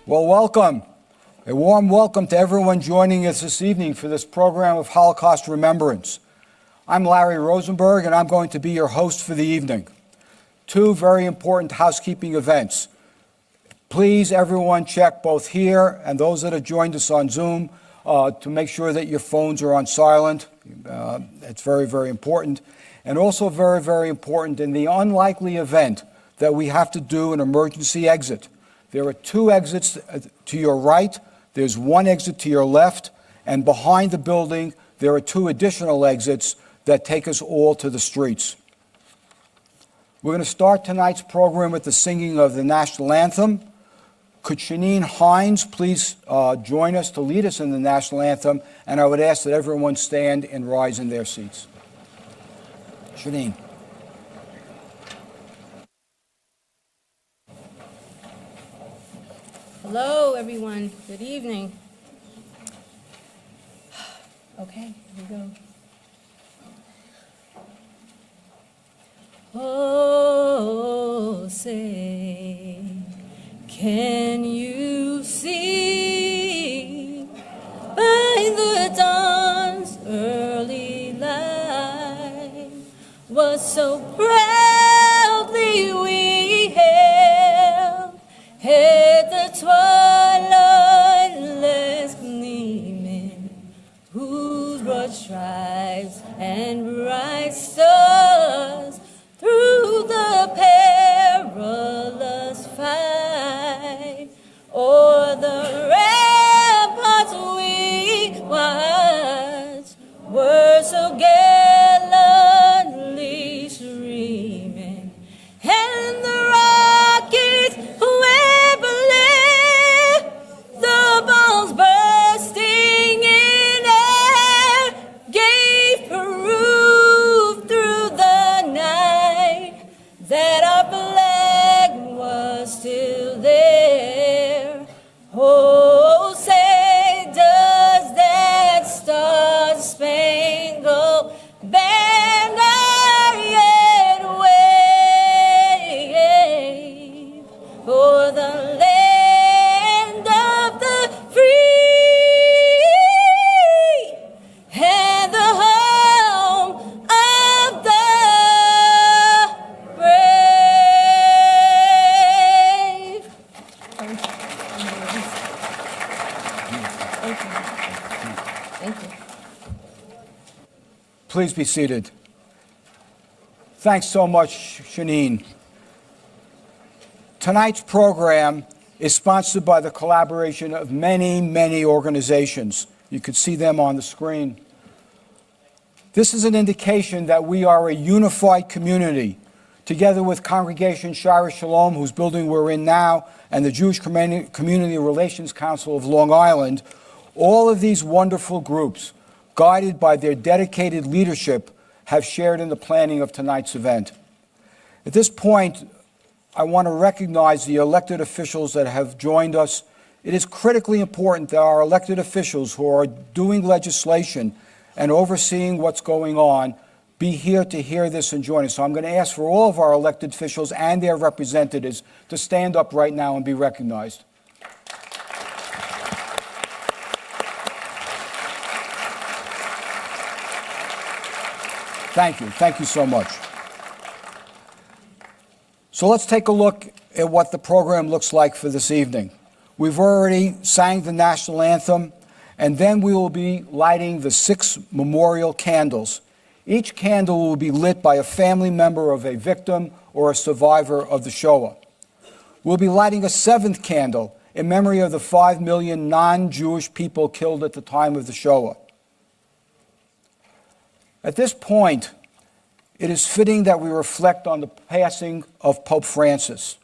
Well, welcome. A warm welcome to everyone joining us this evening for this program of Holocaust Remembrance. I'm Larry Rosenberg, and I'm going to be your host for the evening. Two very important housekeeping events. Please, everyone, check both here and those that have joined us on Zoom to make sure that your phones are on silent. It's very, very important. And also very, very important in the unlikely event that we have to do an emergency exit. There are two exits to your right, there's one exit to your left, and behind the building there are two additional exits that take us all to the streets. We're going to start tonight's program with the singing of the national anthem. Could Shanine Hines please join us to lead us in the national anthem, and I would ask that everyone stand and rise in their seats. Shanine. Hello, everyone. Good evening. Okay, here we go. Oh, say, can you see by the dawn's early light what so proudly we hailed? Had the twilight less gleaming, whose broad stripes and bright stars through the perilous fight o'er the ramparts we watched were so gallantly streaming, and the rockets the bombs bursting in air gave proof through the night that our flag was still there. Oh, say, does that star-spangled banner yet wave for the land of the free and the home of the brave? Thank you. Please be seated. Thanks so much, Shanine. Tonight's program is sponsored by the collaboration of many, many organizations. You can see them on the screen. This is an indication that we are a unified community, together with Congregation Shira Shalom, whose building we're in now, and the Jewish Community Relations Council of Long Island. All of these wonderful groups, guided by their dedicated leadership, have shared in the planning of tonight's event. At this point, I want to recognize the elected officials that have joined us. It is critically important that our elected officials who are doing legislation and overseeing what's going on be here to hear this and join us. So I'm going to ask for all of our elected officials and their representatives to stand up right now and be recognized. Thank you. Thank you so much. So let's take a look at what the program looks like for this evening. We've already sang the national anthem, and then we will be lighting the 6 memorial candles. Each candle will be lit by a family member of a victim or a survivor of the Shoah. We'll be lighting a 7th candle in memory of the 5 million non-Jewish people killed at the time of the Shoah. At this point, it is fitting that we reflect on the passing of Pope Francis.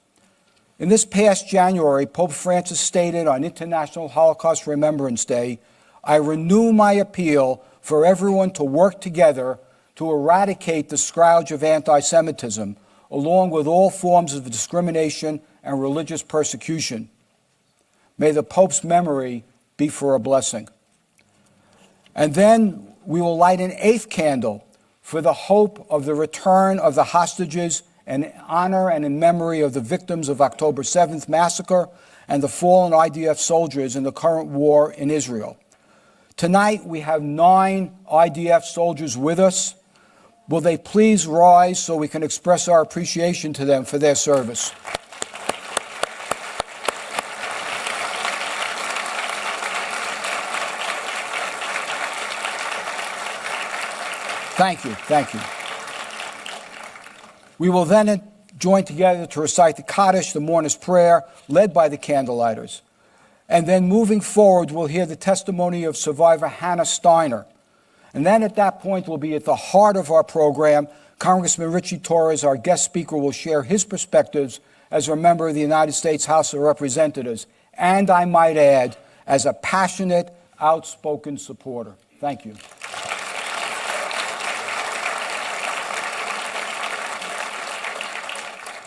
In this past January, Pope Francis stated on International Holocaust Remembrance Day, "I renew my appeal for everyone to work together to eradicate the scourge of anti-Semitism, along with all forms of discrimination and religious persecution. May the Pope's memory be for a blessing." And then we will light an 8th candle for the hope of the return of the hostages in honor and in memory of the victims of October 7th massacre and the fallen IDF soldiers in the current war in Israel. Tonight, we have 9 IDF soldiers with us. Will they please rise so we can express our appreciation to them for their service? Thank you, thank you. We will then join together to recite the Kaddish, the mourner's prayer, led by the candlelighters. And then moving forward, we'll hear the testimony of survivor Hannah Steiner. And then at that point, we'll be at the heart of our program. Congressman Ritchie Torres, our guest speaker, will share his perspectives as a member of the United States House of Representatives, and I might add, as a passionate, outspoken supporter. Thank you.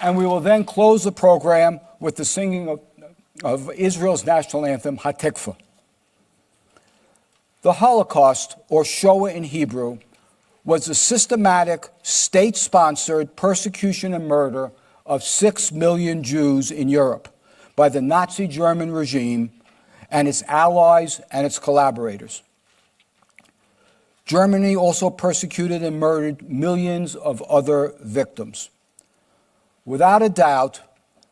And we will then close the program with the singing of Israel's national anthem, Hatikva. The Holocaust, or Shoah in Hebrew, was the systematic, state-sponsored persecution and murder of 6 million Jews in Europe by the Nazi German regime and its allies and its collaborators. Germany also persecuted and murdered millions of other victims. Without a doubt,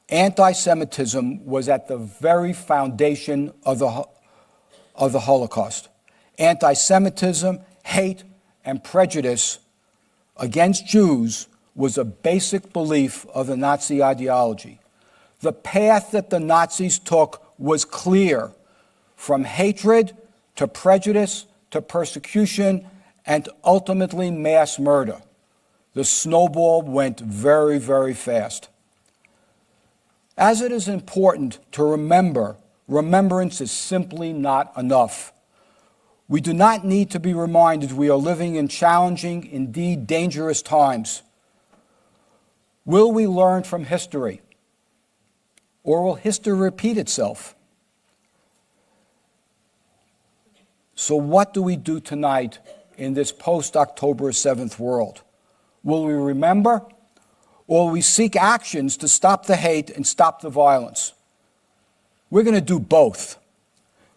anti-Semitism was at the very foundation of the Holocaust. Anti-Semitism, hate, and prejudice against Jews was a basic belief of the Nazi ideology. The path that the Nazis took was clear, from hatred to prejudice to persecution and ultimately mass murder. The snowball went very, very fast. As it is important to remember, remembrance is simply not enough. We do not need to be reminded we are living in challenging, indeed dangerous times. Will we learn from history? Or will history repeat itself? So what do we do tonight in this post-October 7th world? Will we remember, or will we seek actions to stop the hate and stop the violence? We're going to do both.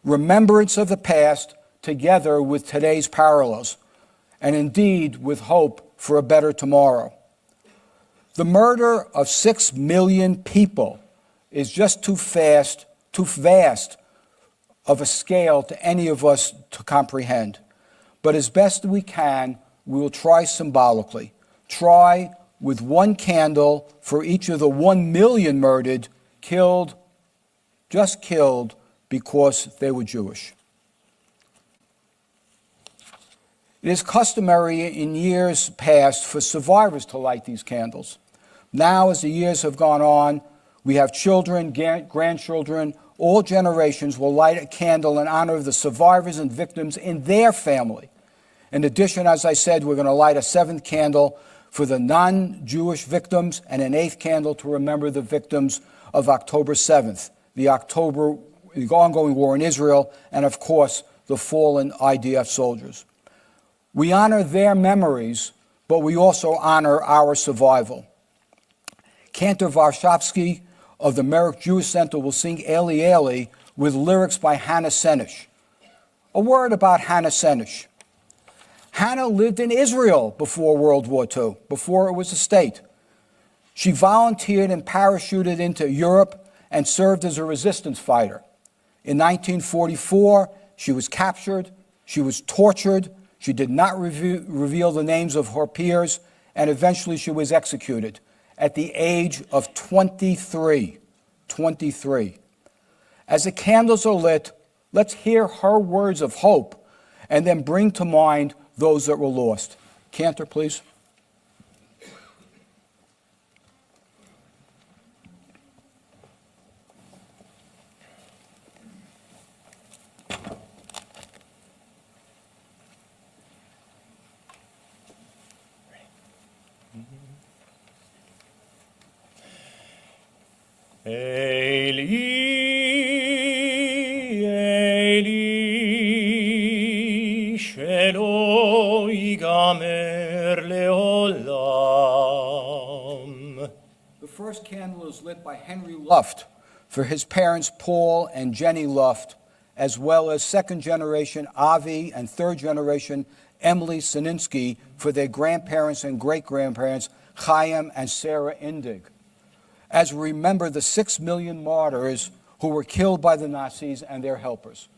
Remembrance of the past together with today's parallels, and indeed with hope for a better tomorrow. The murder of 6 million people is just too vast of a scale to any of us to comprehend. But as best we can, we will try symbolically. Try with 1 candle for each of the 1 million murdered, killed, just killed because they were Jewish. It is customary in years past for survivors to light these candles. Now, as the years have gone on, we have children, grandchildren, all generations will light a candle in honor of the survivors and victims in their family. In addition, as I said, we're going to light a 7th candle for the non-Jewish victims and an 8th candle to remember the victims of October 7th, the ongoing war in Israel, and of course, the fallen IDF soldiers. We honor their memories, but we also honor our survival. Cantor Varshavsky of the Merrick Jewish Center will sing Eli Eli with lyrics by Hannah Steiner. A word about Hannah Steiner. Hannah lived in Israel before World War II, before it was a state. She volunteered and parachuted into Europe and served as a resistance fighter. In 1944, she was captured, she was tortured, she did not reveal the names of her peers, and eventually she was executed at the age of 23. 23. As the candles are lit, let's hear her words of hope and then bring to mind those that were lost. Cantor, please. Eli, Eli, shelo yigamer leolam, Luft, for his parents Paul and Jenny Luft, as well as second generation Avi and third generation Emily Sininsky for their grandparents and great-grandparents Chaim and Sarah Indig. As we remember the 6 million martyrs who were killed by the Nazis and their helpers.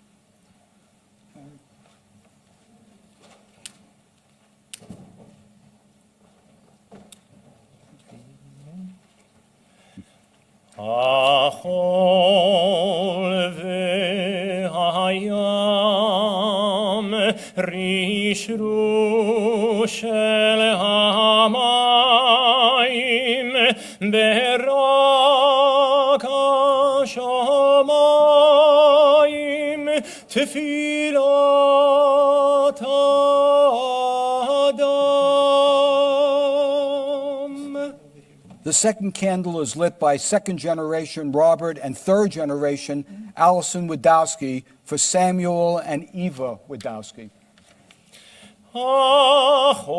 החול והים רישרו של המים ברק השמיים תפילת האדם. The second candle is lit by second generation Robert and third generation Allison Wadowski for Samuel and Eva Wadowski. החול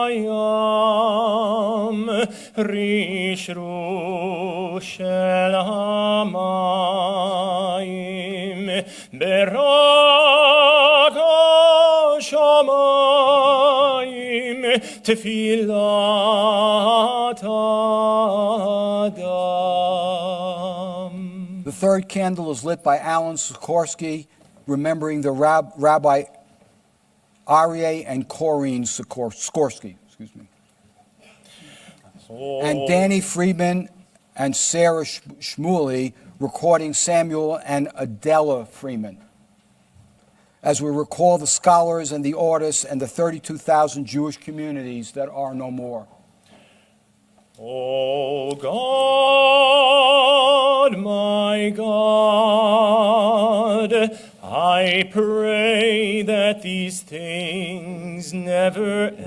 והים רישרו של המים ברק השמיים תפילת האדם. The third candle is lit by Alan Sikorsky, remembering the Rabbi Aryeh and Corinne Sikorsky. And Danny Friedman and Sarah Shmuley recording Samuel and Adela Freeman. As we recall the scholars and the artists and the 32,000 Jewish communities that are no more. O God, my God, I pray that these things never end.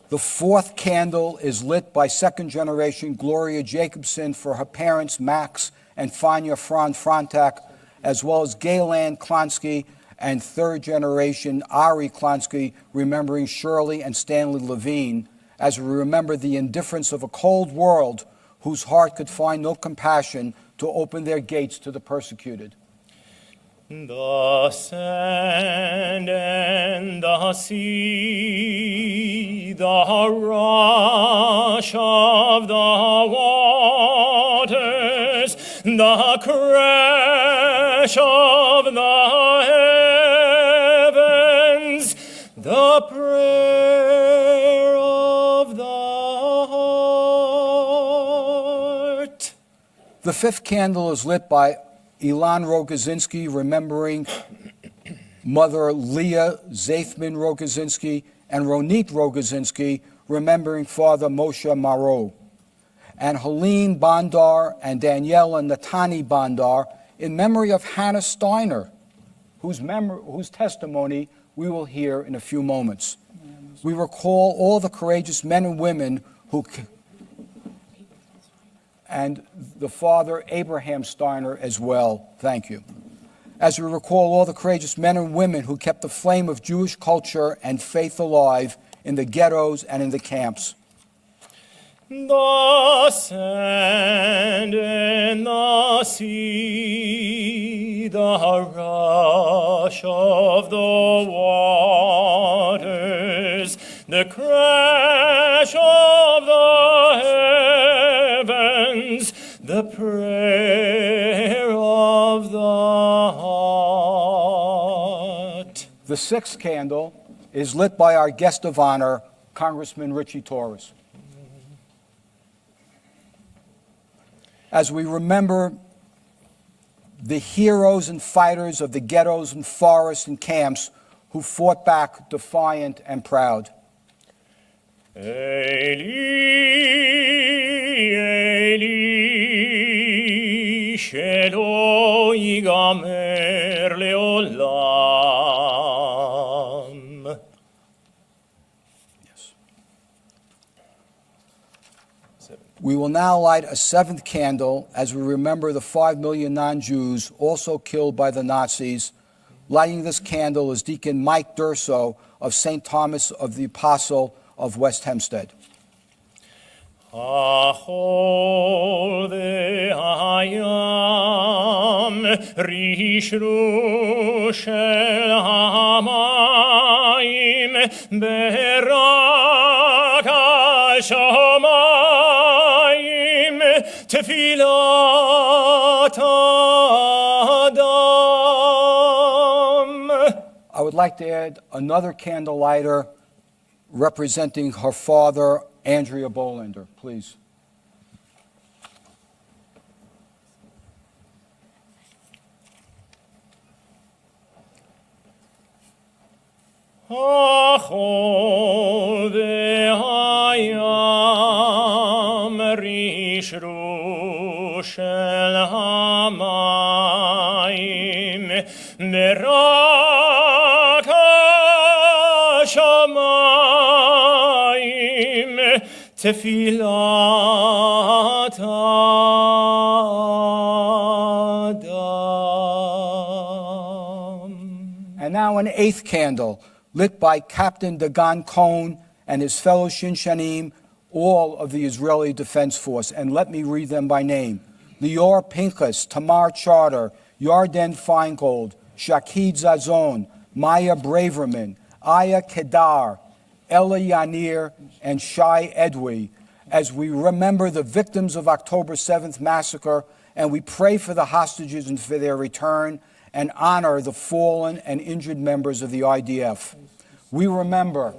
The fourth candle is lit by second generation Gloria Jacobson for her parents Max and Fania Frontak, as well as Gaylan Klonsky and third generation Ari Klonsky, remembering Shirley and Stanley Levine, as we remember the indifference of a cold world whose heart could find no compassion to open their gates to the persecuted. The sand and the sea, the rush of the waters, the crash of the heavens, the prayer of the heart. The fifth candle is lit by Ilan Rogozinski, remembering Mother Leah Zaithman Rogozinski, and Ronit Rogozinski, remembering Father Moshe Marot, and Helene Bandar and Daniela Natani Bandar, in memory of Hannah Steiner, whose testimony we will hear in a few moments. We recall all the courageous men and women and the father Abraham Steiner as well. Thank you. As we recall all the courageous men and women who kept the flame of Jewish culture and faith alive in the ghettos and in the camps. The sand and the sea, the rush of the waters, the crash of the heavens, the prayer of the heart. The sixth candle is lit by our guest of honor, Congressman Ritchie Torres. As we remember the heroes and fighters of the ghettos and forests and camps who fought back defiant and proud. Eli, Eli, shelo yigamer leolam. Yes. We will now light a seventh candle as we remember the 5 million non-Jews also killed by the Nazis. Lighting this candle is Deacon Mike Durso of St. Thomas of the Apostle of West Hempstead. Achol ve'ayam rishru shel hamayim berak hashamayim tefilat adam. I would like to add another candle lighter representing her father, Andrea Bolander, please. Achol ve'ayam rishru shel hamayim berak hashamayim tefilat adam. And now an eighth candle, lit by Captain Dagan Cohn and his fellow Shinshanim, all of the Israeli Defense Force. And let me read them by name. Lior Pinchas, Tamar Charter, Yarden Feingold, Shakid Zazon, Maya Braverman, Aya Kedar, Ella Yanir, and Shai Edwi, as we remember the victims of October 7th massacre, and we pray for the hostages and for their return, and honor the fallen and injured members of the IDF. We remember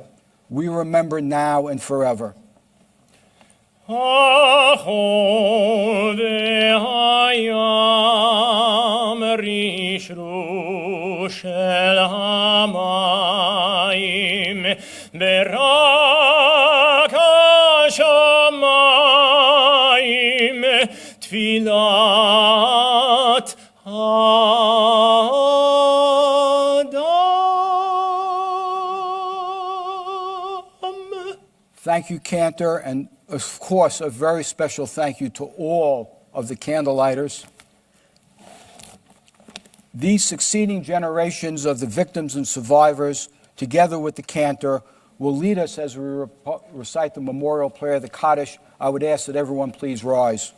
now and forever. Achol ve'ayam rishru shel hamayim berak hashamayim tefilat adam. Thank you, Cantor, and of course, a very special thank you to all of the candlelighters. These succeeding generations of the victims and survivors, together with the cantor, will lead us as we recite the memorial prayer, the Kaddish. I would ask that everyone please rise.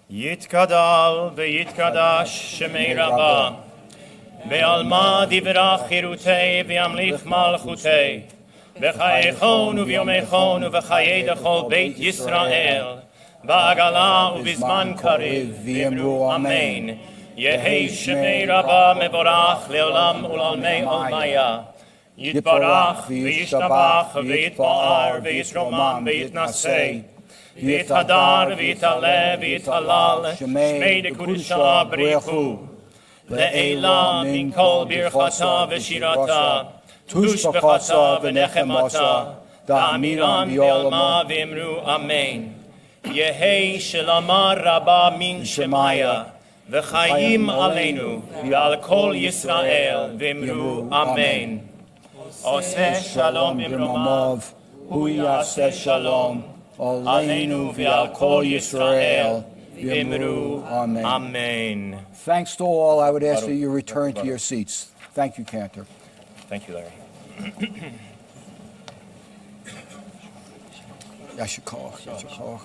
Yitkadal ve'yitkadash shemei Rabbah ve'alma divrach chirutei ve'amlich malchutei ve'chayechon u'v'yomechon u'v'chayei dechol beit Yisrael va'agala u'bizman karev v'yemru amen. Yehei shemei Rabbah mevorach le'olam u'lalmei olmaya yitbarach ve'yishtabach ve'yitba'ar ve'yisromam ve'yitnasei V'yithadar, v'yitale, v'yithalal, shmei dekudusha b'richu. Ve'ela min kol birchata v'shirata, tush b'chata v'nechemata, da'amiran v'yolma v'imru amen. Yehei shelama rabba min shemaya, v'chayim aleinu, v'al kol Yisrael v'imru amen. Oseh shalom b'romav, hu yaseh shalom. Aleinu v'al kol Yisrael v'imru amen. Thanks to all. I would ask that you return to your seats. Thank you, Cantor. Thank you, Larry. Yashikor.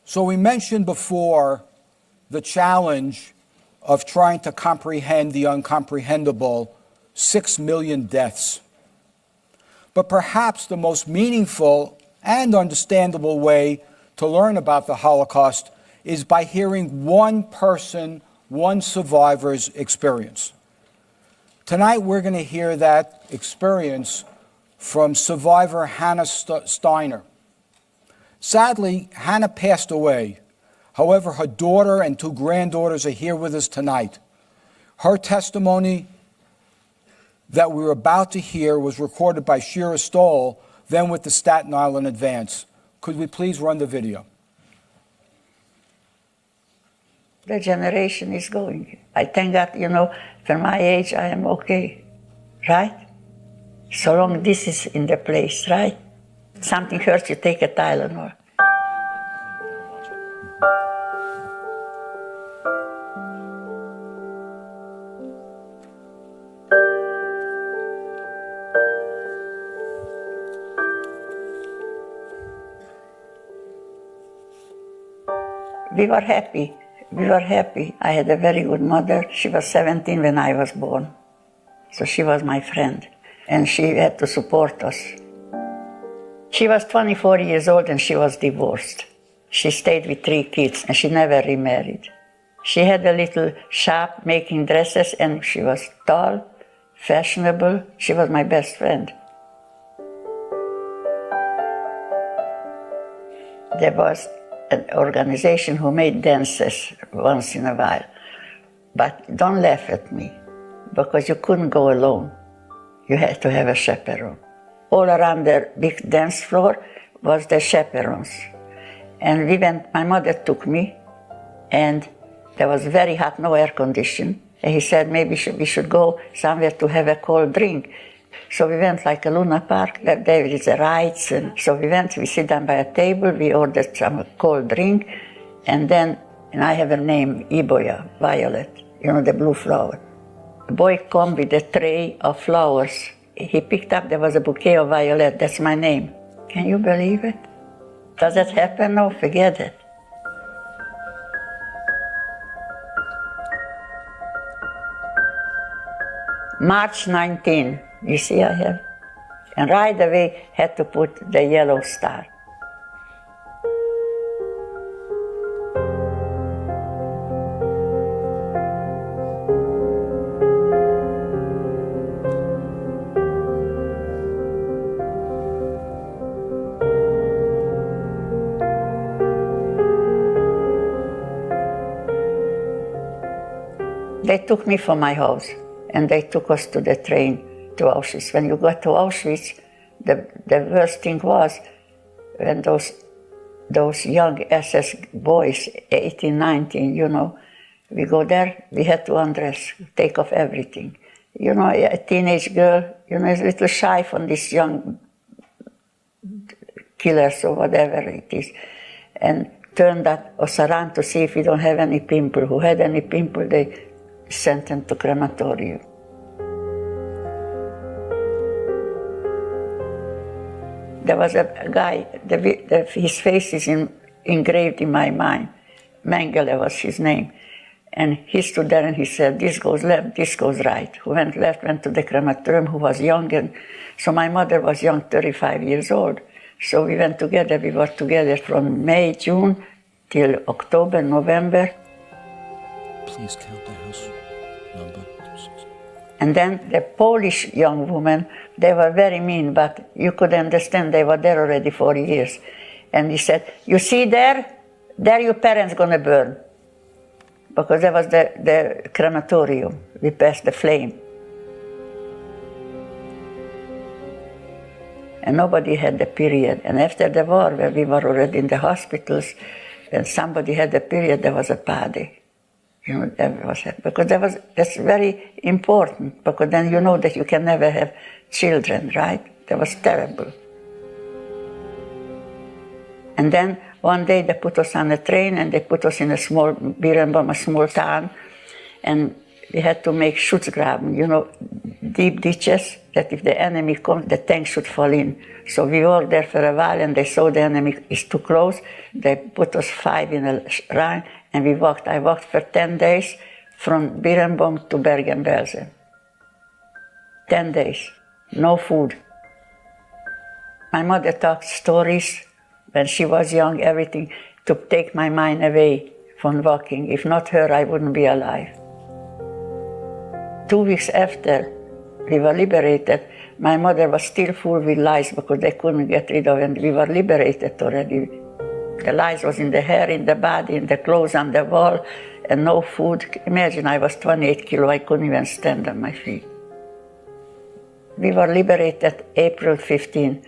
So we mentioned before the challenge of trying to comprehend the incomprehensible, 6 million deaths. But perhaps the most meaningful and understandable way to learn about the Holocaust is by hearing one person, one survivor's experience. Tonight we're going to hear that experience from survivor Hannah Steiner. Sadly, Hannah passed away. However, her daughter and 2 granddaughters are here with us tonight. Her testimony that we were about to hear was recorded by Shira Stoll, then with the Staten Island Advance. Could we please run the video? The generation is going. I thank God, for my age, I am okay, right? So long this is in the place, right? Something hurts, you take a Tylenol. We were happy. We were happy. I had a very good mother. She was 17 when I was born. So she was my friend. And she had to support us. She was 24 years old and she was divorced. She stayed with 3 kids and she never remarried. She had a little shop making dresses and she was tall, fashionable. She was my best friend. There was an organization who made dances once in a while. But don't laugh at me, because you couldn't go alone. You had to have a chaperone. All around the big dance floor was the chaperones. And we went, my mother took me, and there was very hot, no air condition. And he said maybe we should go somewhere to have a cold drink. So we went like a Luna Park, there is a rides, and so we went, we sit down by a table, we ordered some cold drink, and I have a name, Iboya, Violet, the blue flower. A boy come with a tray of flowers. He picked up, there was a bouquet of violet, that's my name. Can you believe it? Does that happen? No, forget it. March 19, you see I have, and right away had to put the yellow star. They took me from my house. And they took us to the train to Auschwitz. When you got to Auschwitz, the worst thing was when those young SS boys, 18, 19, we go there, we had to undress, take off everything. A teenage girl, is a little shy from these young killers or whatever it is. And turned us around to see if we don't have any pimple. Who had any pimple, they sent him to crematorium. There was a guy, his face is engraved in my mind. Mengele was his name. And he stood there and he said, this goes left, this goes right. Who went left went to the crematorium, who was young. And so my mother was young, 35 years old. So we went together, we were together from May, June, till October, November. Please count the house number. And then the Polish young women, they were very mean, but you could understand they were there already 4 years. And he said, you see there your parents gonna burn. Because there was the crematorium, we passed the flame. And nobody had the period. And after the war, where we were already in the hospitals, and somebody had the period, there was a party. Because that's very important, because then you know that you can never have children, right? That was terrible. And then one day they put us on a train and they put us in a small Birnbaum, a small town, and we had to make Schutzgraben, deep ditches, that if the enemy comes, the tank should fall in. So we were there for a while and they saw the enemy is too close. They put us 5 in a line and we walked. I walked for 10 days from Birnbaum to Bergen-Belsen. 10 days, no food. My mother talked stories when she was young, everything to take my mind away from walking. If not her, I wouldn't be alive. 2 weeks after we were liberated, my mother was still full with lice because they couldn't get rid of it, and we were liberated already. The lice was in the hair, in the body, in the clothes, on the wall, and no food. Imagine I was 28 kilos, I couldn't even stand on my feet. We were liberated April 15,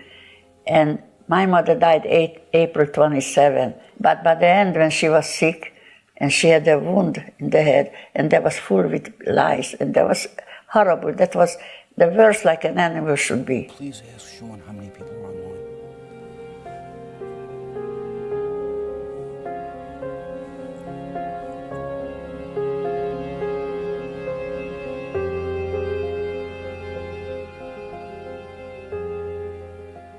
and my mother died April 27. But by the end, when she was sick, and she had a wound in the head, and that was full with lice, and that was horrible. That was the worst, like an animal should be. Please ask Sean how many people are online.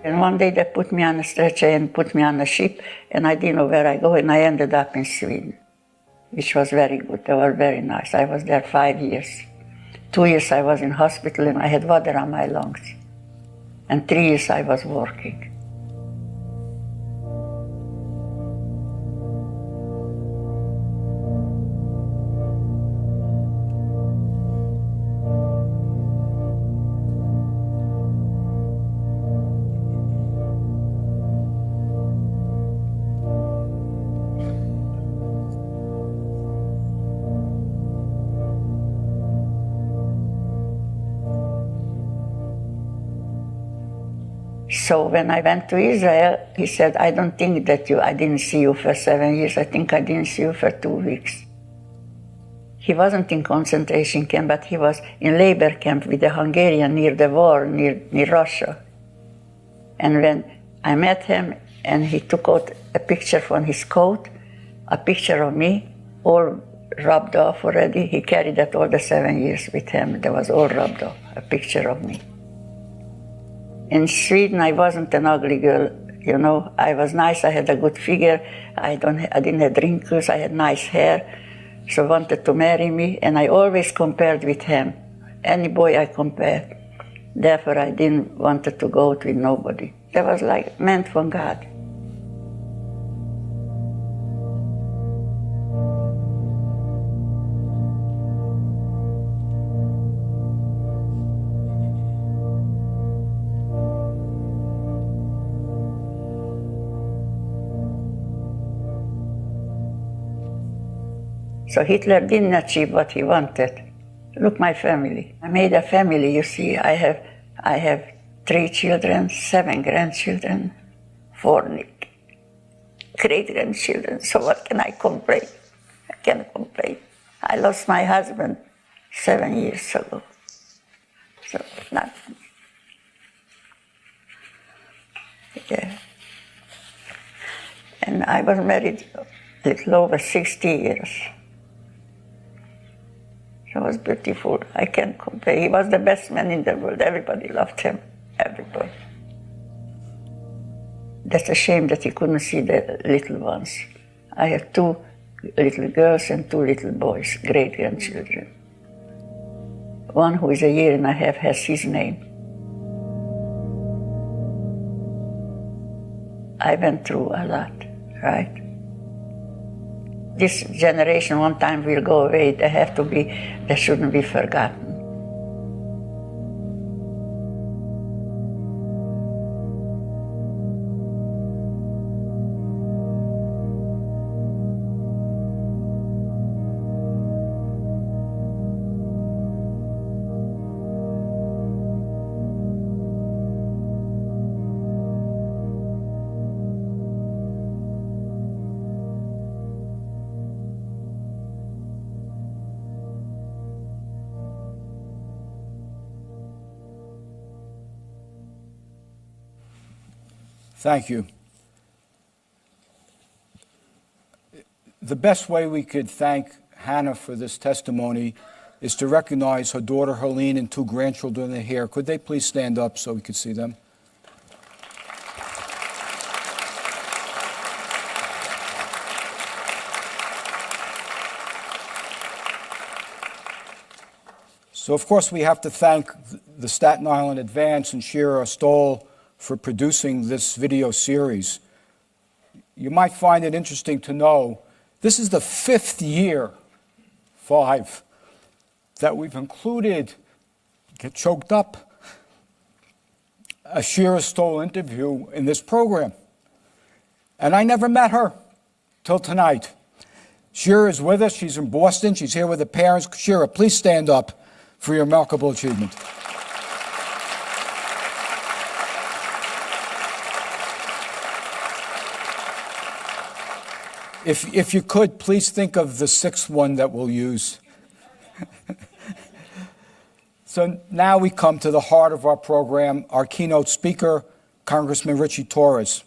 And one day they put me on a stretcher and put me on a ship, and I didn't know where I go, and I ended up in Sweden, which was very good. They were very nice. I was there 5 years. 2 years I was in hospital and I had water on my lungs. And 3 years I was working. So when I went to Israel, he said, I don't think that I didn't see you for 7 years. I think I didn't see you for 2 weeks. He wasn't in concentration camp, but he was in labor camp with the Hungarian near the war, near Russia. And when I met him, and he took out a picture from his coat, a picture of me, all rubbed off already. He carried that all the 7 years with him. That was all rubbed off, a picture of me. In Sweden, I wasn't an ugly girl, you know. I was nice, I had a good figure, I didn't have wrinkles, I had nice hair, so wanted to marry me, and I always compared with him. Any boy I compared. Therefore, I didn't want to go out with nobody. That was like meant from God. So Hitler didn't achieve what he wanted. Look, my family. I made a family, you see. I have 3 children, 7 grandchildren, 4 great-grandchildren. So what can I complain? I can't complain. I lost my husband 7 years ago. So nothing. Yeah. And I was married a little over 60 years. It was beautiful. I can't compare. He was the best man in the world. Everybody loved him. Everybody. That's a shame that he couldn't see the little ones. I have 2 little girls and 2 little boys, great-grandchildren. One who is a year and a half has his name. I went through a lot, right? This generation one time will go away. They shouldn't be forgotten. Thank you. The best way we could thank Hannah for this testimony is to recognize her daughter Helene and 2 grandchildren in here. Could they please stand up so we could see them? So, of course, we have to thank the Staten Island Advance and Shira Stoll for producing this video series. You might find it interesting to know this is the 5th year, 5, that we've included, get choked up, a Shira Stoll interview in this program. And I never met her till tonight. Shira is with us. She's in Boston. She's here with her parents. Shira, please stand up for your remarkable achievement. If you could, please think of the sixth one that we'll use. So now we come to the heart of our program, our keynote speaker, Congressman Ritchie Torres.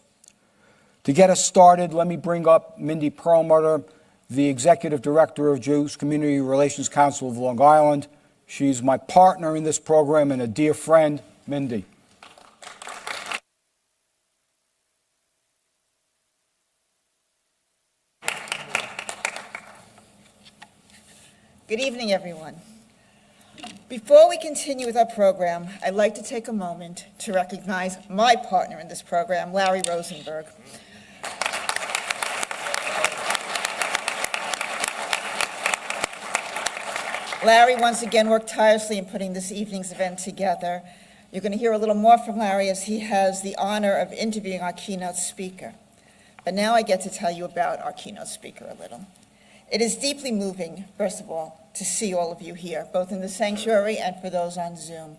To get us started, let me bring up Mindy Perlmutter, the Executive Director of Jewish Community Relations Council of Long Island. She's my partner in this program and a dear friend. Mindy. Good evening, everyone. Before we continue with our program, I'd like to take a moment to recognize my partner in this program, Larry Rosenberg. Larry once again worked tirelessly in putting this evening's event together. You're going to hear a little more from Larry as he has the honor of interviewing our keynote speaker. But now I get to tell you about our keynote speaker a little. It is deeply moving, first of all, to see all of you here, both in the sanctuary and for those on Zoom,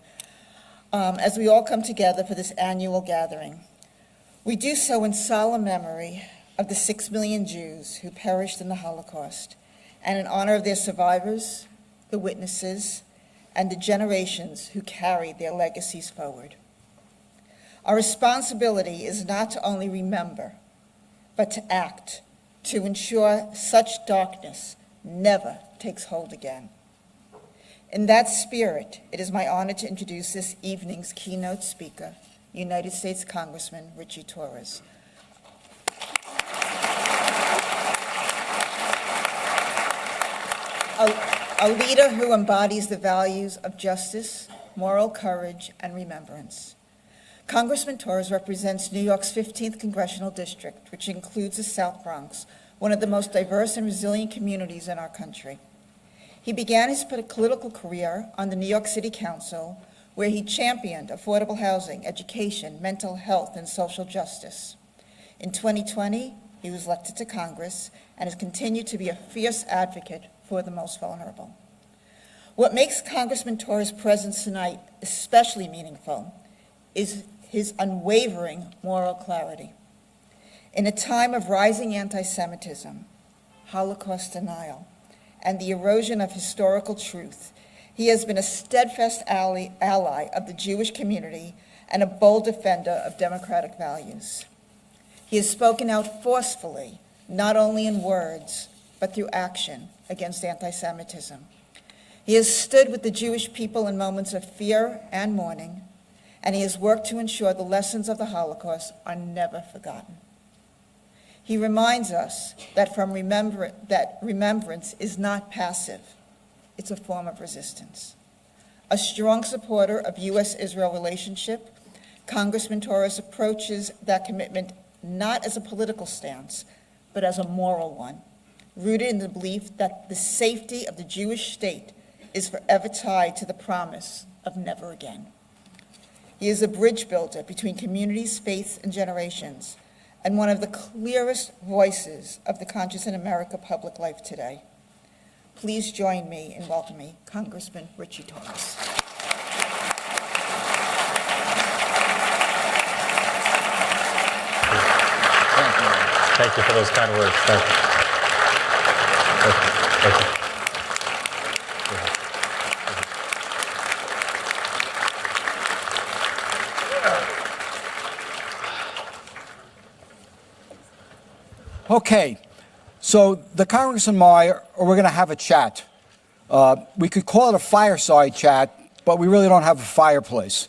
as we all come together for this annual gathering. We do so in solemn memory of the 6 million Jews who perished in the Holocaust, and in honor of their survivors, the witnesses, and the generations who carried their legacies forward. Our responsibility is not to only remember, but to act, to ensure such darkness never takes hold again. In that spirit, it is my honor to introduce this evening's keynote speaker, United States Congressman Ritchie Torres. A leader who embodies the values of justice, moral courage, and remembrance. Congressman Torres represents New York's 15th Congressional District, which includes the South Bronx, one of the most diverse and resilient communities in our country. He began his political career on the New York City Council, where he championed affordable housing, education, mental health, and social justice. In 2020, he was elected to Congress and has continued to be a fierce advocate for the most vulnerable. What makes Congressman Torres' presence tonight especially meaningful is his unwavering moral clarity. In a time of rising anti-Semitism, Holocaust denial, and the erosion of historical truth, he has been a steadfast ally of the Jewish community and a bold defender of democratic values. He has spoken out forcefully, not only in words, but through action against anti-Semitism. He has stood with the Jewish people in moments of fear and mourning, and he has worked to ensure the lessons of the Holocaust are never forgotten. He reminds us that remembrance is not passive, it's a form of resistance. A strong supporter of U.S.-Israel relationship, Congressman Torres approaches that commitment not as a political stance, but as a moral one, rooted in the belief that the safety of the Jewish state is forever tied to the promise of never again. He is a bridge builder between communities, faiths, and generations, and one of the clearest voices of the conscious in America public life today. Please join me in welcoming Congressman Ritchie Torres. Thank you for those kind words. Thank you. Thank you. Okay, so the Congress and I, we're going to have a chat. We could call it a fireside chat, but we really don't have a fireplace.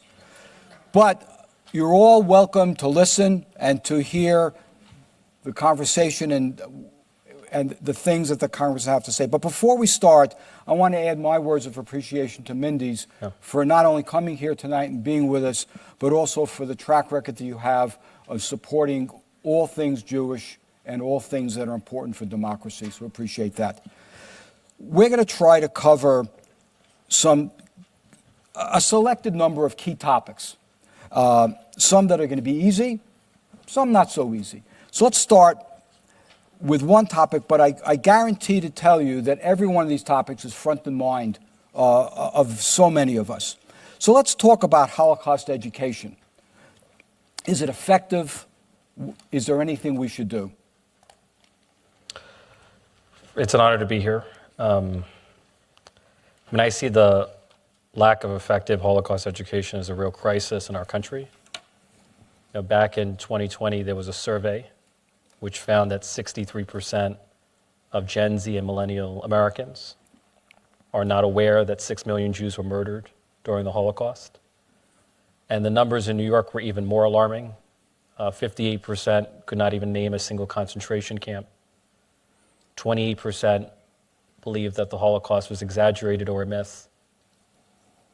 But you're all welcome to listen and to hear the conversation and the things that the Congress have to say. But before we start, I want to add my words of appreciation to Mindy's for not only coming here tonight and being with us, but also for the track record that you have of supporting all things Jewish and all things that are important for democracy. So appreciate that. We're going to try to cover a selected number of key topics. Some that are going to be easy, some not so easy. So let's start with one topic, but I guarantee to tell you that every one of these topics is front in mind of so many of us. So let's talk about Holocaust education. Is it effective? Is there anything we should do? It's an honor to be here. I see the lack of effective Holocaust education as a real crisis in our country. Back in 2020, there was a survey which found that 63% of Gen Z and millennial Americans are not aware that 6 million Jews were murdered during the Holocaust. And the numbers in New York were even more alarming. 58% could not even name a single concentration camp. 28% believed that the Holocaust was exaggerated or a myth.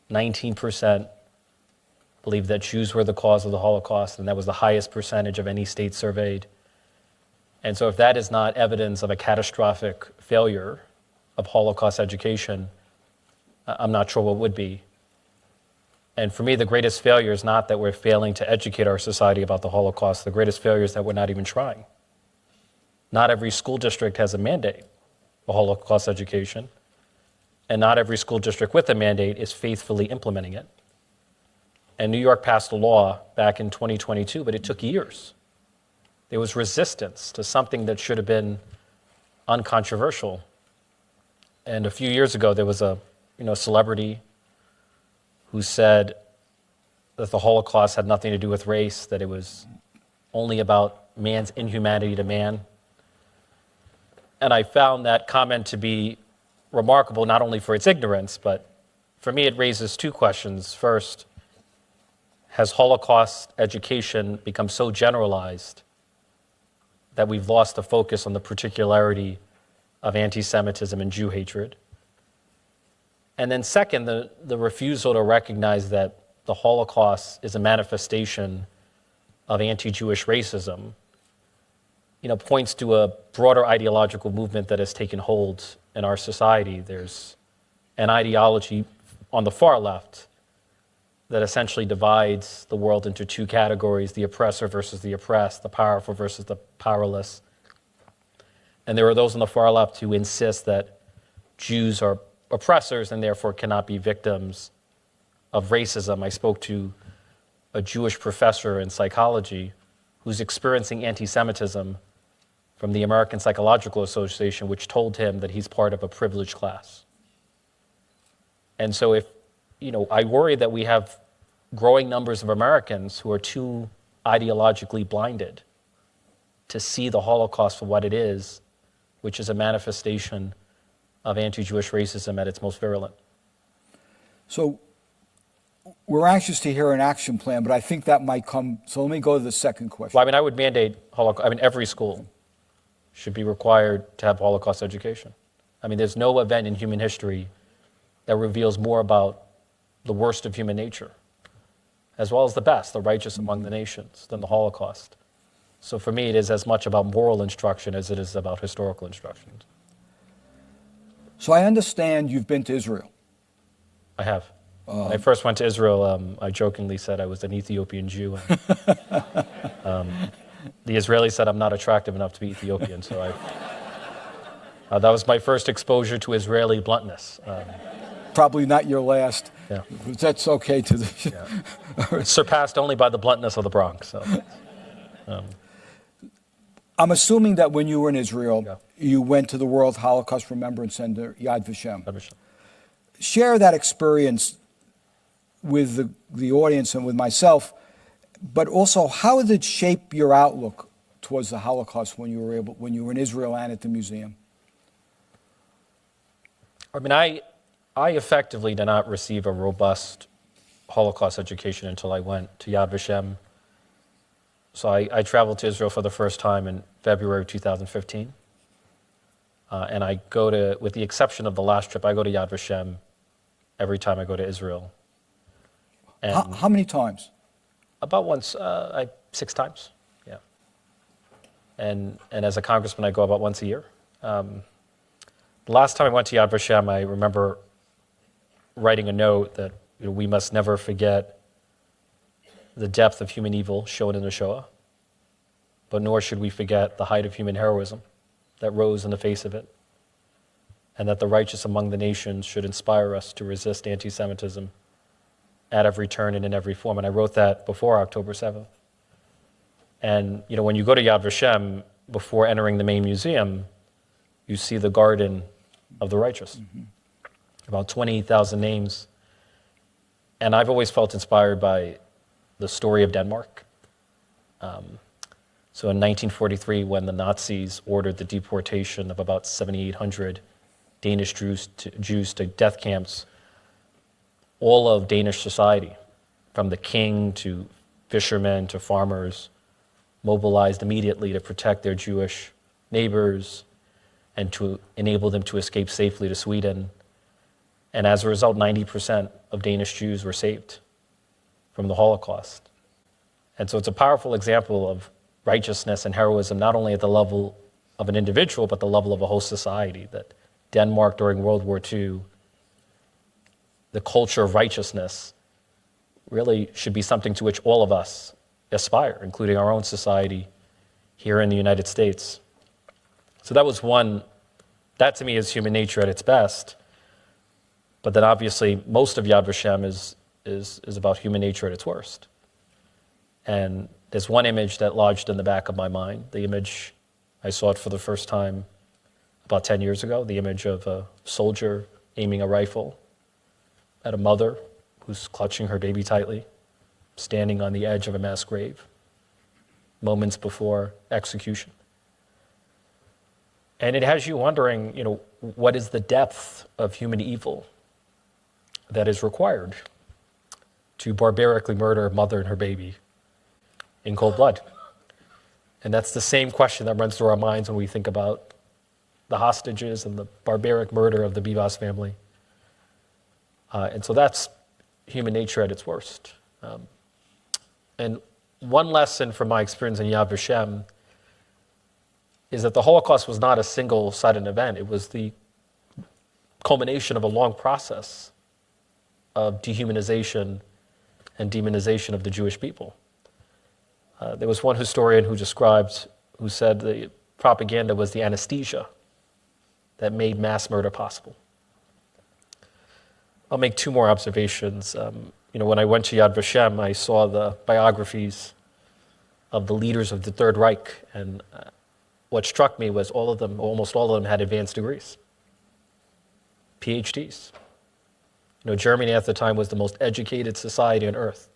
19% believed that Jews were the cause of the Holocaust, and that was the highest percentage of any state surveyed. And so if that is not evidence of a catastrophic failure of Holocaust education, I'm not sure what would be. And for me, the greatest failure is not that we're failing to educate our society about the Holocaust. The greatest failure is that we're not even trying. Not every school district has a mandate for Holocaust education, and not every school district with a mandate is faithfully implementing it. And New York passed a law back in 2022, but it took years. There was resistance to something that should have been uncontroversial. And a few years ago, there was a celebrity who said that the Holocaust had nothing to do with race, that it was only about man's inhumanity to man. And I found that comment to be remarkable, not only for its ignorance, but for me it raises two questions. First, has Holocaust education become so generalized that we've lost the focus on the particularity of anti-Semitism and Jew hatred? And then second, the refusal to recognize that the Holocaust is a manifestation of anti-Jewish racism, points to a broader ideological movement that has taken hold in our society. There's an ideology on the far left that essentially divides the world into two categories: the oppressor versus the oppressed, the powerful versus the powerless. And there are those on the far left who insist that Jews are oppressors and therefore cannot be victims of racism. I spoke to a Jewish professor in psychology who's experiencing anti-Semitism from the American Psychological Association, which told him that he's part of a privileged class. And so I worry that we have growing numbers of Americans who are too ideologically blinded to see the Holocaust for what it is, which is a manifestation of anti-Jewish racism at its most virulent. So we're anxious to hear an action plan, but I think that might come. So let me go to the second question. Well, I would mandate Holocaust. Every school should be required to have Holocaust education. There's no event in human history that reveals more about the worst of human nature, as well as the best, the righteous among the nations, than the Holocaust. So for me, it is as much about moral instruction as it is about historical instruction. So I understand you've been to Israel. I have. When I first went to Israel, I jokingly said I was an Ethiopian Jew. And, the Israeli said I'm not attractive enough to be Ethiopian, so that was my first exposure to Israeli bluntness. Probably not your last. Yeah. That's okay to the. Yeah. Surpassed only by the bluntness of the Bronx. So. I'm assuming that when you were in Israel, Yeah. you went to the World Holocaust Remembrance Center, Yad Vashem. Yad Vashem. Share that experience with the audience and with myself, but also how did it shape your outlook towards the Holocaust when you were in Israel and at the museum? I effectively did not receive a robust Holocaust education until I went to Yad Vashem. So I traveled to Israel for the first time in February of 2015. And I go to, with the exception of the last trip, I go to Yad Vashem every time I go to Israel. And How many times? about once, 6 times, yeah. And as a congressman, I go about once a year. The last time I went to Yad Vashem, I remember writing a note that we must never forget the depth of human evil shown in the Shoah, but nor should we forget the height of human heroism that rose in the face of it, and that the righteous among the nations should inspire us to resist anti-Semitism at every turn and in every form. And I wrote that before October 7th. And when you go to Yad Vashem, before entering the main museum, you see the garden of the righteous. About 28,000 names. And I've always felt inspired by the story of Denmark. So in 1943, when the Nazis ordered the deportation of about 7,800 Danish Jews to death camps, all of Danish society, from the king to fishermen to farmers, mobilized immediately to protect their Jewish neighbors and to enable them to escape safely to Sweden. And as a result, 90% of Danish Jews were saved from the Holocaust. And so it's a powerful example of righteousness and heroism, not only at the level of an individual, but the level of a whole society. That Denmark during World War II, the culture of righteousness really should be something to which all of us aspire, including our own society here in the United States. So that was one, that to me is human nature at its best. But then obviously most of Yad Vashem is about human nature at its worst. And there's one image that lodged in the back of my mind, the image, I saw it for the first time about 10 years ago, the image of a soldier aiming a rifle at a mother who's clutching her baby tightly, standing on the edge of a mass grave, moments before execution. And it has you wondering, what is the depth of human evil that is required to barbarically murder a mother and her baby in cold blood? And that's the same question that runs through our minds when we think about the hostages and the barbaric murder of the Bivas family. And so that's human nature at its worst. And one lesson from my experience in Yad Vashem is that the Holocaust was not a single sudden event. It was the culmination of a long process of dehumanization and demonization of the Jewish people. There was one historian who said the propaganda was the anesthesia that made mass murder possible. I'll make two more observations. When I went to Yad Vashem, I saw the biographies of the leaders of the Third Reich, and what struck me was almost all of them had advanced degrees, PhDs. Germany at the time was the most educated society on earth,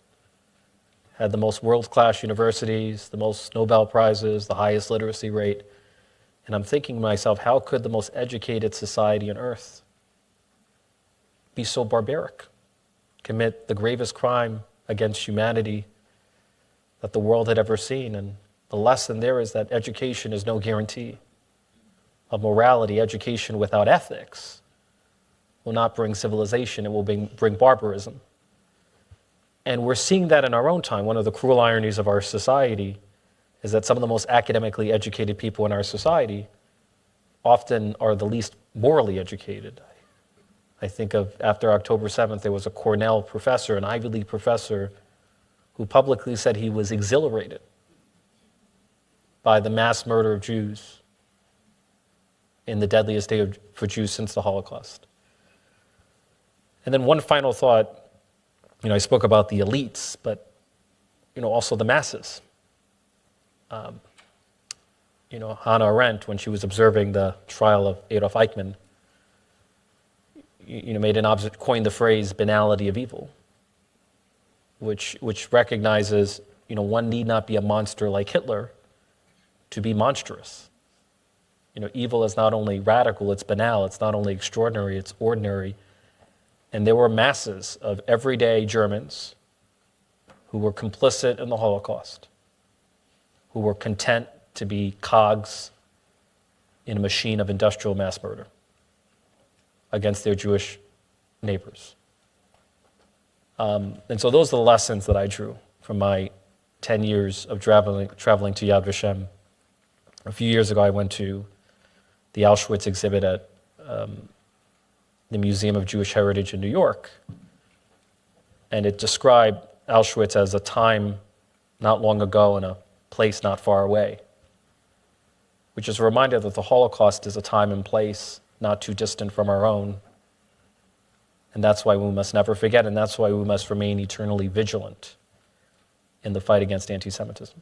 had the most world-class universities, the most Nobel Prizes, the highest literacy rate. And I'm thinking to myself, how could the most educated society on earth be so barbaric, commit the gravest crime against humanity that the world had ever seen? And the lesson there is that education is no guarantee of morality. Education without ethics will not bring civilization, it will bring barbarism. And we're seeing that in our own time. One of the cruel ironies of our society is that some of the most academically educated people in our society often are the least morally educated. I think of after October 7th, there was a Cornell professor, an Ivy League professor, who publicly said he was exhilarated by the mass murder of Jews in the deadliest day for Jews since the Holocaust. And then one final thought, I spoke about the elites, but also the masses. Hannah Arendt, when she was observing the trial of Adolf Eichmann, coined the phrase "banality of evil," which recognizes, one need not be a monster like Hitler to be monstrous. Evil is not only radical, it's banal. It's not only extraordinary, it's ordinary. And there were masses of everyday Germans who were complicit in the Holocaust, who were content to be cogs in a machine of industrial mass murder against their Jewish neighbors. And so those are the lessons that I drew from my 10 years of traveling to Yad Vashem. A few years ago, I went to the Auschwitz exhibit at the Museum of Jewish Heritage in New York, and it described Auschwitz as a time not long ago in a place not far away, which is a reminder that the Holocaust is a time and place not too distant from our own. And that's why we must never forget, and that's why we must remain eternally vigilant in the fight against anti-Semitism.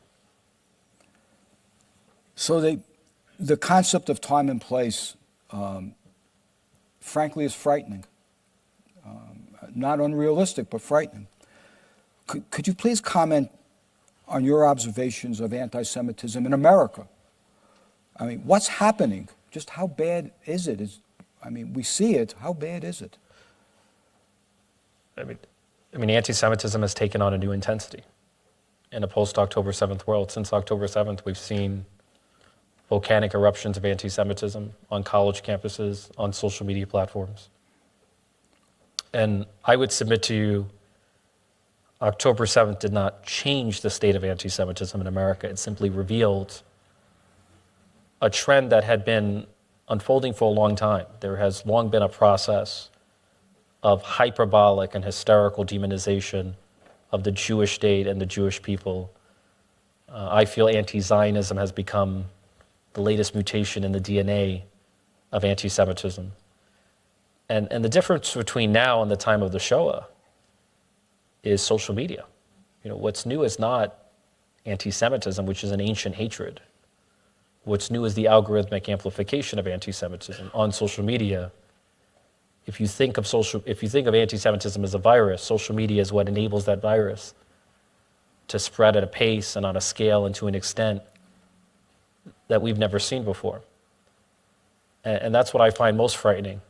So the concept of time and place frankly, is frightening. Not unrealistic, but frightening. Could you please comment on your observations of anti-Semitism in America? I mean, what's happening? Just how bad is it? We see it. How bad is it? I mean, anti-Semitism has taken on a new intensity in a post-October 7th world. Since October 7th, we've seen volcanic eruptions of anti-Semitism on college campuses, on social media platforms. And I would submit to you, October 7th did not change the state of anti-Semitism in America. It simply revealed a trend that had been unfolding for a long time. There has long been a process of hyperbolic and hysterical demonization of the Jewish state and the Jewish people. I feel anti-Zionism has become the latest mutation in the DNA of anti-Semitism. And the difference between now and the time of the Shoah is social media. What's new is not anti-Semitism, which is an ancient hatred. What's new is the algorithmic amplification of anti-Semitism on social media. If you think of anti-Semitism as a virus, social media is what enables that virus to spread at a pace and on a scale and to an extent that we've never seen before. And that's what I find most frightening.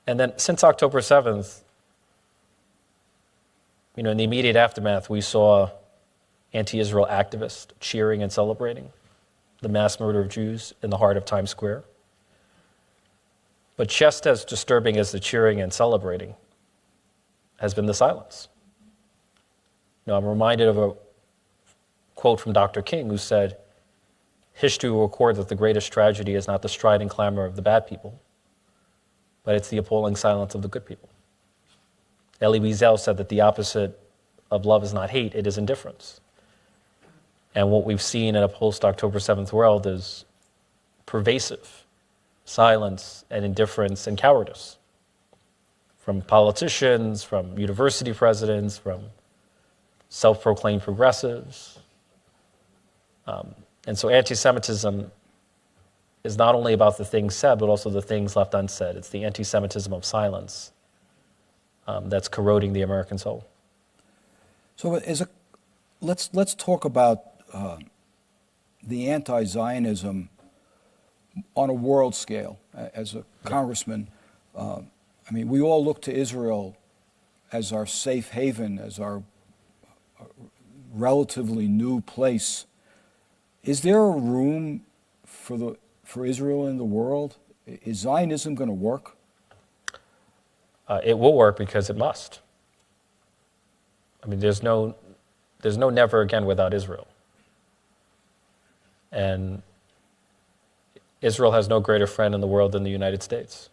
And then since October 7th, in the immediate aftermath, we saw anti-Israel activists cheering and celebrating the mass murder of Jews in the heart of Times Square. But just as disturbing as the cheering and celebrating has been the silence. I'm reminded of a quote from Dr. King, who said, "History will record that the greatest tragedy is not the strident clamor of the bad people, but it's the appalling silence of the good people." Elie Wiesel said that the opposite of love is not hate, it is indifference. And what we've seen in a post-October 7th world is pervasive silence and indifference and cowardice from politicians, from university presidents, from self-proclaimed progressives. And so anti-Semitism is not only about the things said, but also the things left unsaid. It's the anti-Semitism of silence that's corroding the American soul. So let's talk about the anti-Zionism on a world scale. As a congressman, we all look to Israel as our safe haven, as our relatively new place. Is there a room for Israel in the world? Is Zionism going to work? It will work because it must. There's no never again without Israel. And Israel has no greater friend in the world than the United States.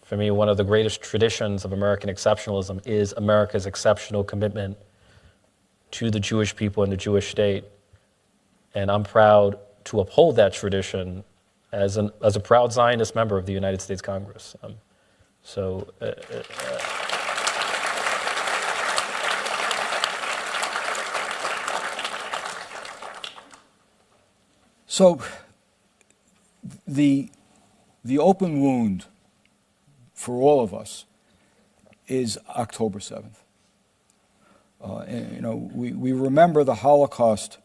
For me, one of the greatest traditions of American exceptionalism is America's exceptional commitment to the Jewish people and the Jewish state. And I'm proud to uphold that tradition as a proud Zionist member of the United States Congress. So the open wound for all of us is October 7th. We remember the Holocaust,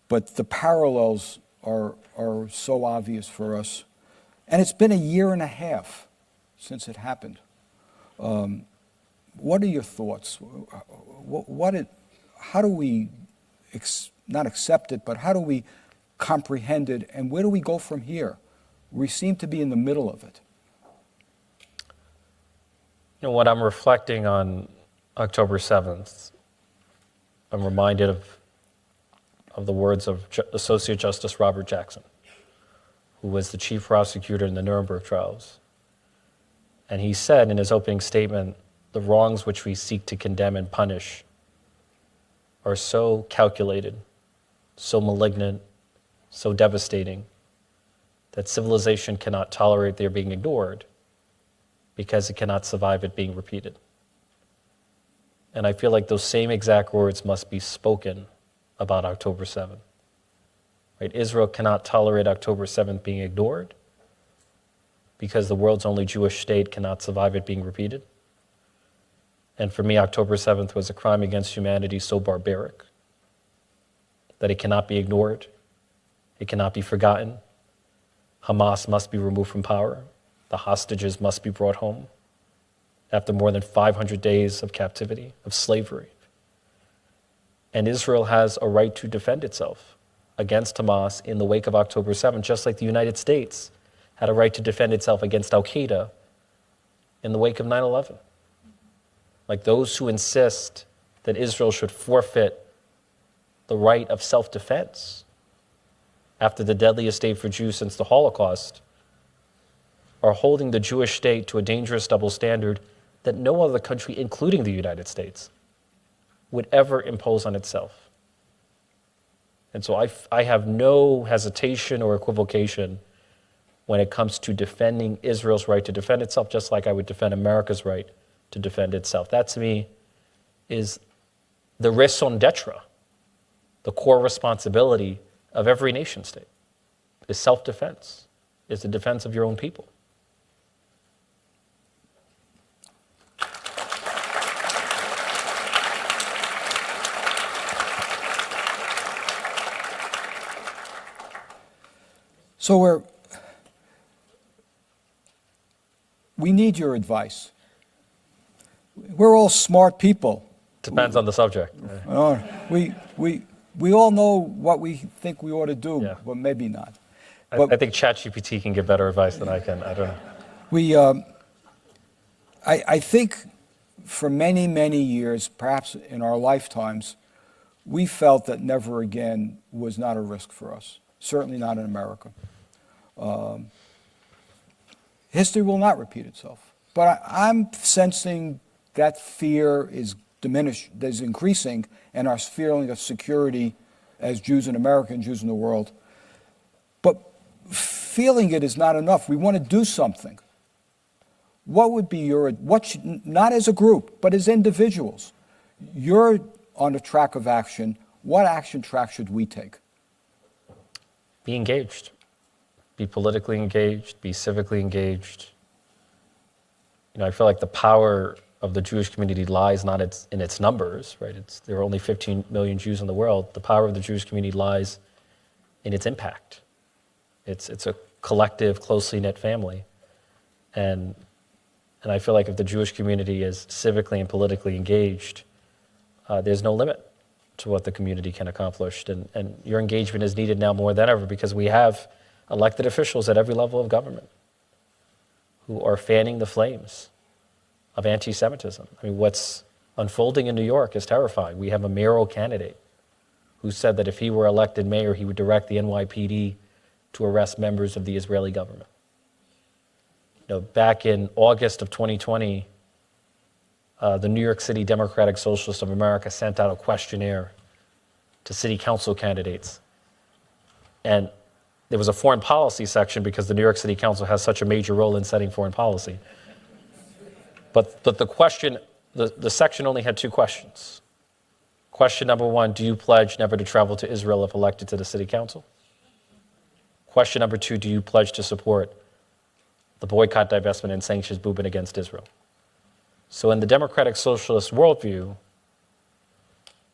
but the parallels are so obvious for us. And it's been a year and a half since it happened. What are your thoughts? How do we not accept it, but how do we comprehend it, and where do we go from here? We seem to be in the middle of it. When I'm reflecting on October 7th, I'm reminded of the words of Associate Justice Robert Jackson, who was the chief prosecutor in the Nuremberg trials. And he said in his opening statement, "The wrongs which we seek to condemn and punish are so calculated, so malignant, so devastating, that civilization cannot tolerate their being ignored because it cannot survive it being repeated." And I feel like those same exact words must be spoken about October 7th. Right? Israel cannot tolerate October 7th being ignored because the world's only Jewish state cannot survive it being repeated. And for me, October 7th was a crime against humanity so barbaric that it cannot be ignored. It cannot be forgotten. Hamas must be removed from power. The hostages must be brought home after more than 500 days of captivity, of slavery. And Israel has a right to defend itself against Hamas in the wake of October 7th, just like the United States had a right to defend itself against Al-Qaeda in the wake of 9/11. Like those who insist that Israel should forfeit the right of self-defense after the deadliest day for Jews since the Holocaust are holding the Jewish state to a dangerous double standard that no other country, including the United States, would ever impose on itself. And so I have no hesitation or equivocation when it comes to defending Israel's right to defend itself, just like I would defend America's right to defend itself. That, to me, is the raison d'etre, the core responsibility of every nation state, is self-defense, is the defense of your own people. So we need your advice. We're all smart people. Depends on the subject. We all know what we think we ought to do, Yeah. but maybe not. I think ChatGPT can give better advice than I can. I don't know. I think for many, many years, perhaps in our lifetimes, we felt that never again was not a risk for us, certainly not in America. History will not repeat itself. But I'm sensing that fear is increasing, and our feeling of security as Jews in America and Jews in the world. But feeling it is not enough. We want to do something. What would be not as a group, but as individuals? You're on a track of action. What action track should we take? Be engaged. Be politically engaged. Be civically engaged. I feel like the power of the Jewish community lies not in its numbers, right? There are only 15 million Jews in the world. The power of the Jewish community lies in its impact. It's a collective, closely knit family. And I feel like if the Jewish community is civically and politically engaged, there's no limit to what the community can accomplish. And your engagement is needed now more than ever because we have elected officials at every level of government who are fanning the flames of anti-Semitism. I mean, what's unfolding in New York is terrifying. We have a mayoral candidate who said that if he were elected mayor, he would direct the NYPD to arrest members of the Israeli government. Back in August of 2020, the New York City Democratic Socialists of America sent out a questionnaire to city council candidates. And there was a foreign policy section because the New York City Council has such a major role in setting foreign policy. But the section only had two questions. Question number one, do you pledge never to travel to Israel if elected to the city council? Question number two, do you pledge to support the boycott, divestment, and sanctions movement against Israel? So in the Democratic Socialist worldview,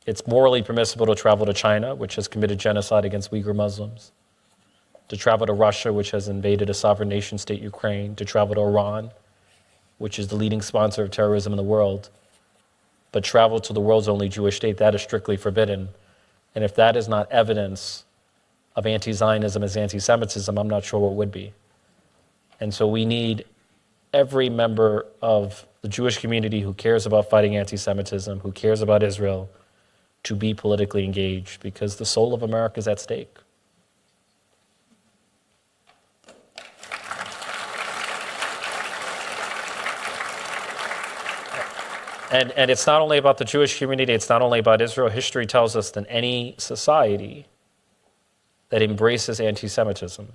it's morally permissible to travel to China, which has committed genocide against Uyghur Muslims, to travel to Russia, which has invaded a sovereign nation state, Ukraine, to travel to Iran, which is the leading sponsor of terrorism in the world. But travel to the world's only Jewish state, that is strictly forbidden. And if that is not evidence of anti-Zionism as anti-Semitism, I'm not sure what would be. And so we need every member of the Jewish community who cares about fighting anti-Semitism, who cares about Israel, to be politically engaged because the soul of America is at stake. And it's not only about the Jewish community, it's not only about Israel. History tells us that any society that embraces anti-Semitism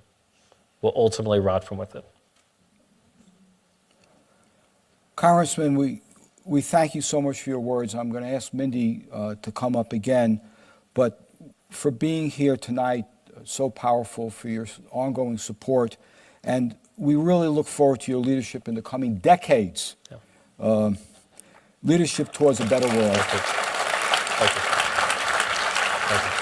will ultimately rot from within. Congressman, we thank you so much for your words. I'm going to ask Mindy to come up again, but for being here tonight so powerful, for your ongoing support. And we really look forward to your leadership in the coming decades. Yeah. Leadership towards a better world. Thank you. Thank you.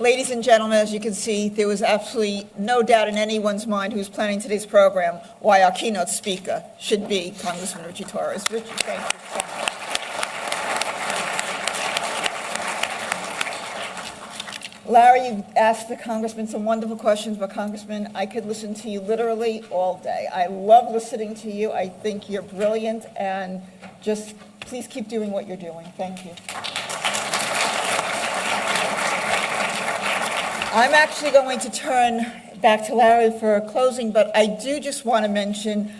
Ladies and gentlemen, as you can see, there was absolutely no doubt in anyone's mind who's planning today's program why our keynote speaker should be Congressman Ritchie Torres. Ritchie, thank you so much. Larry, you asked the Congressman some wonderful questions, but Congressman, I could listen to you literally all day. I love listening to you. I think you're brilliant, and just please keep doing what you're doing. Thank you. I'm actually going to turn back to Larry for a closing, but I do just want to mention,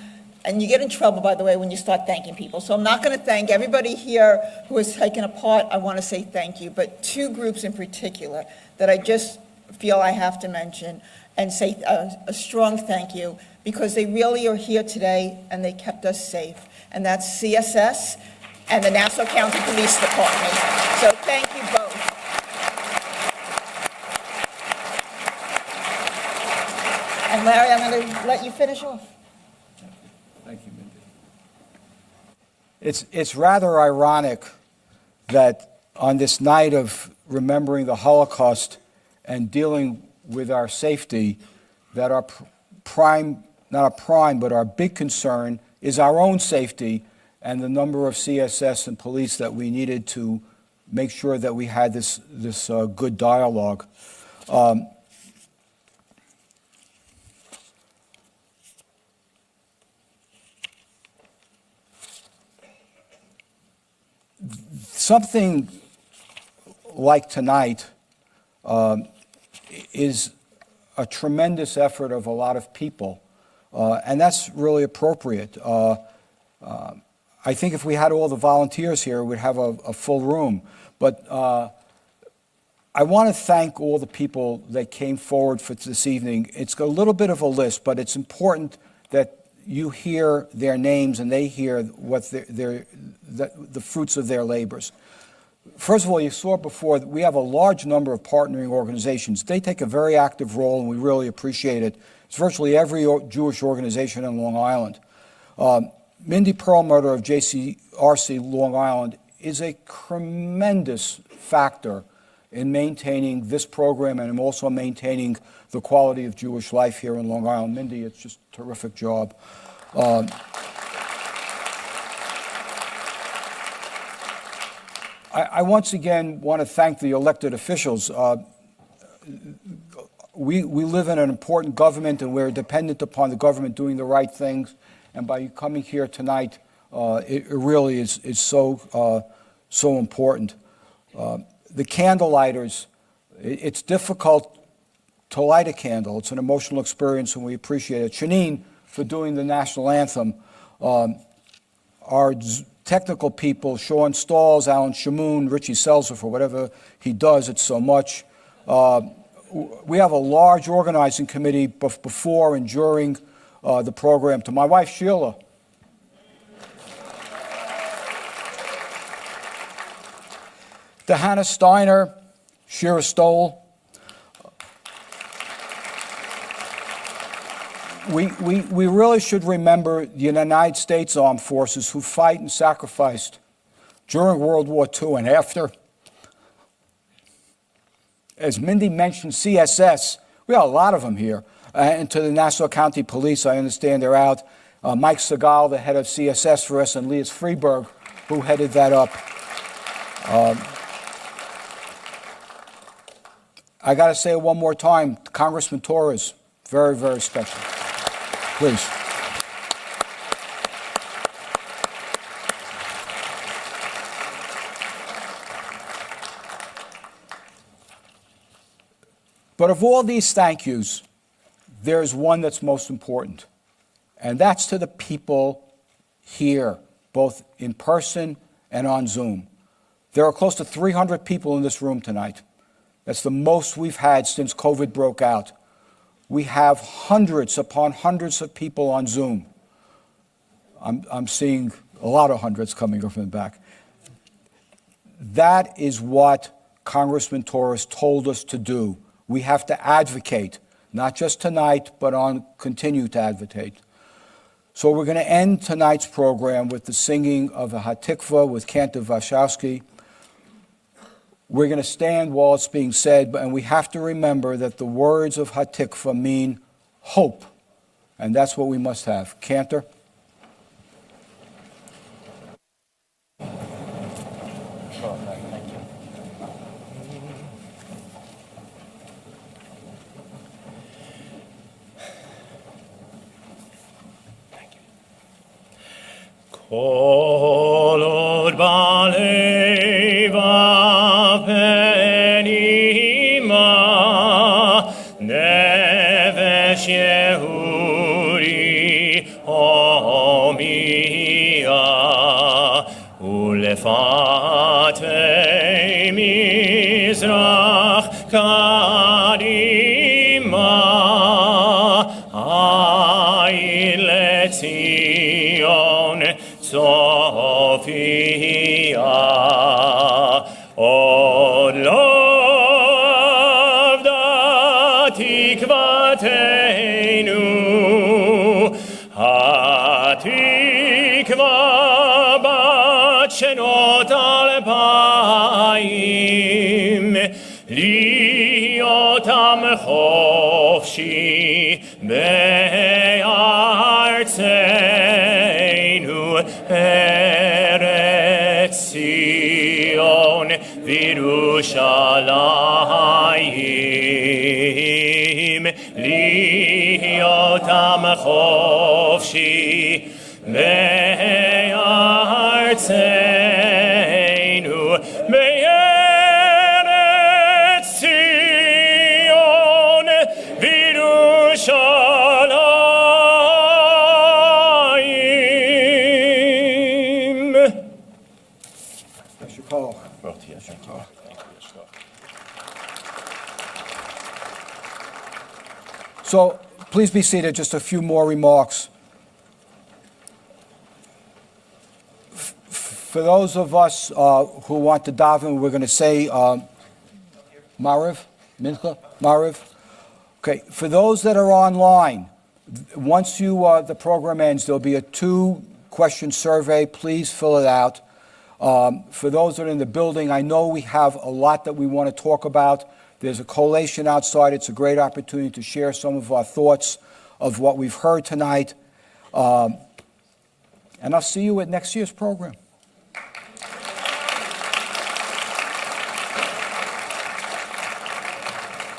and you get in trouble, by the way, when you start thanking people. So I'm not going to thank everybody here who has taken a part. I want to say thank you, but two groups in particular that I just feel I have to mention and say a strong thank you, because they really are here today and they kept us safe. And that's CSS and the Nassau County Police Department. So thank you both. And Larry, I'm going to let you finish off. Thank you, Mindy. It's rather ironic that on this night of remembering the Holocaust and dealing with our safety, that our but our big concern is our own safety and the number of CSS and police that we needed to make sure that we had this good dialogue. Something like tonight is a tremendous effort of a lot of people, and that's really appropriate. I think if we had all the volunteers here, we'd have a full room. But I want to thank all the people that came forward for this evening. It's a little bit of a list, but it's important that you hear their names and they hear what the fruits of their labors. First of all, you saw before that we have a large number of partnering organizations. They take a very active role, and we really appreciate it. It's virtually every Jewish organization in Long Island. Mindy Perlmutter of JCRC Long Island is a tremendous factor in maintaining this program and also maintaining the quality of Jewish life here in Long Island. Mindy, it's just a terrific job. I once again want to thank the elected officials. We live in an important government, and we're dependent upon the government doing the right things. And by coming here tonight, it really is so important. The candlelighters, it's difficult to light a candle. It's an emotional experience, and we appreciate it. Shanine for doing the national anthem. Our technical people, Sean Stalls, Alan Shamoon, Richie Selzer for whatever he does, it's so much. We have a large organizing committee before and during the program. To my wife, Sheila. To Hannah Steiner, Shira Stoll. We really should remember the United States Armed Forces who fight and sacrificed during World War II and after. As Mindy mentioned, CSS, we have a lot of them here. And to the Nassau County Police, I understand they're out. Mike Segal, the head of CSS for us, and Leas Freeberg, who headed that up. I got to say it one more time, Congressman Torres, very, very special. Please. But of all these thank yous, there's one that's most important, and that's to the people here, both in person and on Zoom. There are close to 300 people in this room tonight. That's the most we've had since COVID broke out. We have hundreds upon hundreds of people on Zoom. I'm seeing a lot of hundreds coming from the back. That is what Congressman Torres told us to do. We have to advocate, not just tonight, but continue to advocate. So we're going to end tonight's program with the singing of a Hatikva with Cantor Wachowski. We're going to stand while it's being said, and we have to remember that the words of Hatikva mean hope, and that's what we must have. Cantor. Kol od baleva penima nevesh Yehudi homia ulefatei mizrach kadima ayin letzion Sophia, od lovda tikvateinu, hatikva bat shenot alpaim, liotam chofshi be'artzeinu, Eretz Zion v'Yerushalayim liyotam chofshi be'artzeinu be'Eretz Zion v'Yerushalayim. So please be seated. Just a few more remarks. For those of us who want to daven, we're going to say Mariv, Mincha, Mariv. Okay. For those that are online, once the program ends, there'll be a 2-question survey. Please fill it out. For those that are in the building, I know we have a lot that we want to talk about. There's a collation outside. It's a great opportunity to share some of our thoughts of what we've heard tonight. And I'll see you at next year's program.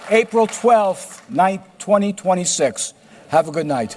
April 12th, 2026. Have a good night.